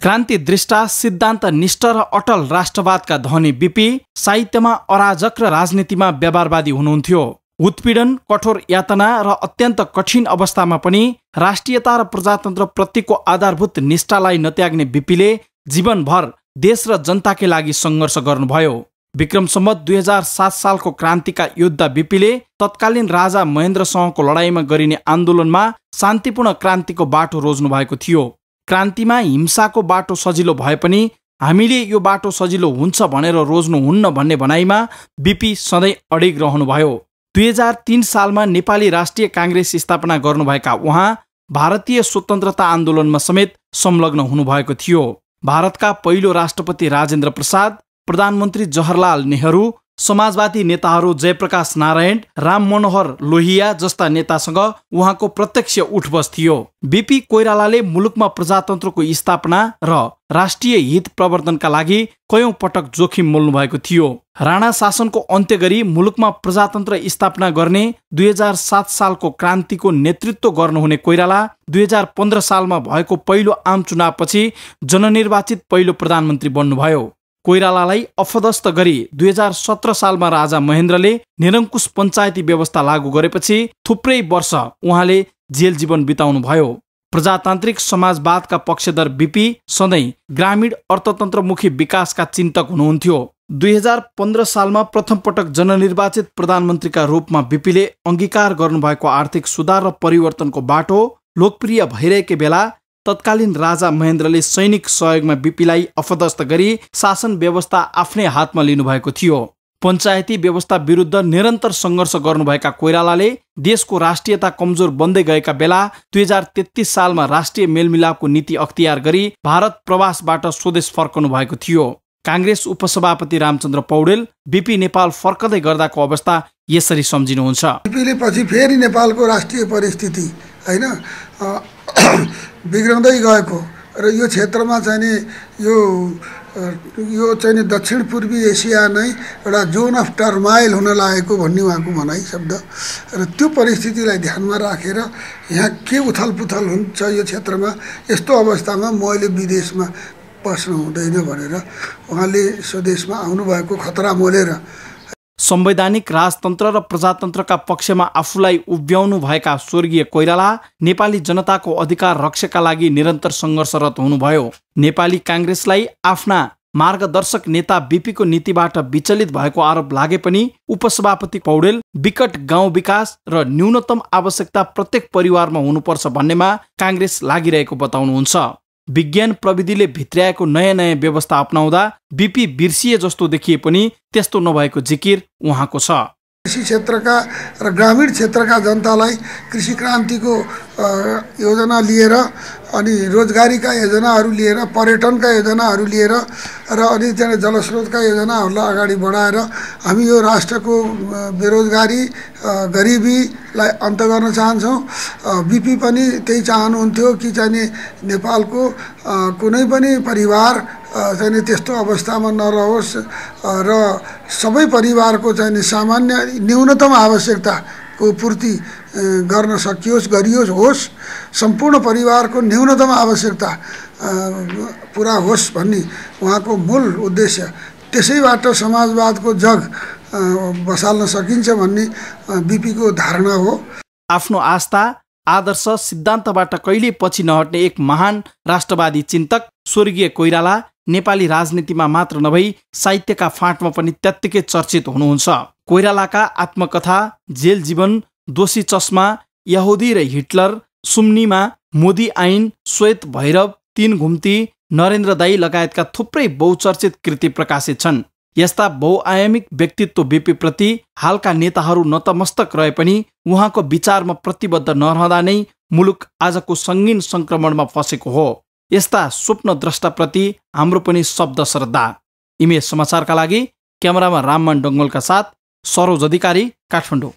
क्रान्ति दृष्टा, सिद्धान्त निष्ठ र अटल राष्ट्रवादका धनी बीपी साहित्यमा अराजक र राजनीतिमा व्यवहारवादी हुनुहुन्थ्यो। उत्पीडन, कठोर यातना र अत्यन्त कठिन अवस्थामा पनि राष्ट्रियता र प्रजातन्त्र प्रतिको आधारभूत निष्ठालाई नत्याग्ने बीपीले जीवनभर देश र जनताकै लागि सङ्घर्ष गर्नुभयो। विक्रम सम्वत 2007 सालको क्रान्तिका योद्धा बीपीले तत्कालीन राजा महेन्द्रसँगको लडाईँमा गरिने आन्दोलनमा शान्तिपूर्ण क्रान्तिको बाटो रोज्नु भएको थियो। क्रान्तिमा हिंसाको बाटो सजिलो भए पनि हामीले यो बाटो सजिलो हुन्छ भनेर रोज्नुहुन्न भन्ने भनाइमा बीपी सधैँ अडिग रहनुभयो। 2003 सालमा नेपाली राष्ट्रिय काङ्ग्रेस स्थापना गर्नुभएका उहाँ भारतीय स्वतन्त्रता आन्दोलनमा समेत संलग्न हुनुभएको थियो। भारतका पहिलो राष्ट्रपति राजेन्द्र प्रसाद, प्रधानमन्त्री जवाहरलाल नेहरू, समाजवादी नेताहरू जयप्रकाश नारायण, राम मनोहर लोहिया जस्ता नेतासँग उहाँको प्रत्यक्ष उठबस थियो। बीपी कोइरालाले मुलुकमा प्रजातन्त्रको स्थापना र राष्ट्रिय हित प्रवर्धनका लागि कयौं पटक जोखिम मोल्नु भएको थियो। राणा शासनको अन्त्य गरी मुलुकमा प्रजातन्त्र स्थापना गर्ने 2007 सालको क्रान्तिको नेतृत्व गर्नुहुने कोइराला 2015 सालमा भएको पहिलो आम चुनावपछि जननिर्वाचित पहिलो प्रधानमन्त्री बन्नुभयो। कोइरालालाई अपदस्थ गरी 2017 सालमा राजा महेन्द्रले निरङ्कुश पञ्चायती व्यवस्था लागू गरेपछि थुप्रै वर्ष उहाँले जेल जीवन बिताउनुभयो। प्रजातान्त्रिक समाजवादका पक्षधर बीपी सधैँ ग्रामीण अर्थतन्त्रमुखी विकासका चिन्तक हुनुहुन्थ्यो। 2015 सालमा प्रथम पटक जननिर्वाचित प्रधानमन्त्रीका रूपमा बीपीले अङ्गीकार गर्नुभएको आर्थिक सुधार र परिवर्तनको बाटो लोकप्रिय भइरहेकै बेला तत्कालीन राजा महेन्द्रले सैनिक सहयोगमा बीपीलाई अपदस्थ गरी शासन व्यवस्था आफ्नै हातमा लिनुभएको थियो। पञ्चायती व्यवस्था विरुद्ध निरन्तर सङ्घर्ष गर्नुभएका कोइरालाले देशको राष्ट्रियता कमजोर बन्दै गएका बेला 2033 सालमा राष्ट्रिय मेलमिलापको नीति अख्तियार गरी भारत प्रवासबाट स्वदेश फर्कनु भएको थियो। काङ्ग्रेस उपसभापति रामचन्द्र पौडेल बीपी नेपाल फर्कदै गर्दाको अवस्था यसरी सम्झिनुहुन्छ। बीपीले पछि फेरि नेपालको राष्ट्रिय परिस्थिति हैन बिग्रँदै गएको र यो क्षेत्रमा चाहिँ यो चाहिँ दक्षिण पूर्वी एसिया नै एउटा जोन अफ टर्माइल हुन लागेको भन्ने उहाँको भनाइ शब्द र त्यो परिस्थितिलाई ध्यानमा राखेर यहाँ के उथलपुथल हुन्छ यो क्षेत्रमा, यस्तो अवस्थामा मैले विदेशमा बस्नु हुँदैन भनेर उहाँले स्वदेशमा आउनुभएको खतरा मोलेर संवैधानिक राजतन्त्र र प्रजातन्त्रका पक्षमा आफूलाई उभ्याउनु भएका स्वर्गीय कोइराला नेपाली जनताको अधिकार रक्षाका लागि निरन्तर सङ्घर्षरत हुनुभयो। नेपाली काङ्ग्रेसलाई आफ्ना मार्गदर्शक नेता बीपीको नीतिबाट विचलित भएको आरोप लागे पनि उपसभापति पौडेल विकट गाउँ विकास र न्यूनतम आवश्यकता प्रत्येक परिवारमा हुनुपर्छ भन्नेमा काङ्ग्रेस लागिरहेको बताउनुहुन्छ। विज्ञान प्रविधिले भित्र्याएको नयाँ नयाँ व्यवस्था अपनाउँदा बीपी बिर्सिए जस्तो देखिए पनि त्यस्तो नभएको जिकिर उहाँको छ। कृषि क्षेत्रका र ग्रामीण क्षेत्रका जनतालाई कृषि क्रान्तिको योजना लिएर अनि रोजगारीका योजनाहरू लिएर, पर्यटनका योजनाहरू लिएर र अनि त्यहाँ जलस्रोतका योजनाहरूलाई अगाडि बढाएर हामी यो राष्ट्रको बेरोजगारी गरिबीलाई अन्त गर्न चाहन्छौँ। बीपी पनि त्यही चाहनुहुन्थ्यो कि चाहिँ नेपालको कुनै पनि परिवार चाहिँ त्यस्तो अवस्थामा नरहोस् र सबै परिवारको चाहिँ सामान्य न्यूनतम आवश्यकताको पूर्ति गर्न सकियोस्, गरियोस्, होस्, सम्पूर्ण परिवारको न्यूनतम आवश्यकता पुरा होस् भन्ने उहाँको मूल उद्देश्य। त्यसैबाट समाजवादको जग बसाल्न सकिन्छ भन्ने बीपीको धारणा हो। आफ्नो आस्था, आदर्श, सिद्धान्तबाट कहिल्यै पछि नहट्ने एक महान राष्ट्रवादी चिन्तक स्वर्गीय कोइराला नेपाली राजनीतिमा मात्र नभई साहित्यका फाँटमा पनि त्यत्तिकै चर्चित हुनुहुन्छ। कोइरालाका आत्मकथा, जेल जीवन, दोषी चस्मा, यहुदी र हिटलर, सुम्नीमा, मोदी ऐन, श्वेत भैरव, तीन घुम्ती, नरेन्द्र दाई लगायतका थुप्रै बहुचर्चित कृति प्रकाशित छन्। यस्ता बहुआयामिक व्यक्तित्व बीपी प्रति हालका नेताहरू नतमस्तक रहे पनि उहाँको विचारमा प्रतिबद्ध नरहँदा नै मुलुक आजको सङ्गीन सङ्क्रमणमा फसेको हो। यस्ता स्वप्नद्रष्टाप्रति हाम्रो पनि शब्द श्रद्धा। इमेज समाचारका लागि क्यामेरामा राममान डङ्गोलका साथ सरोज अधिकारी, काठमाडौँ।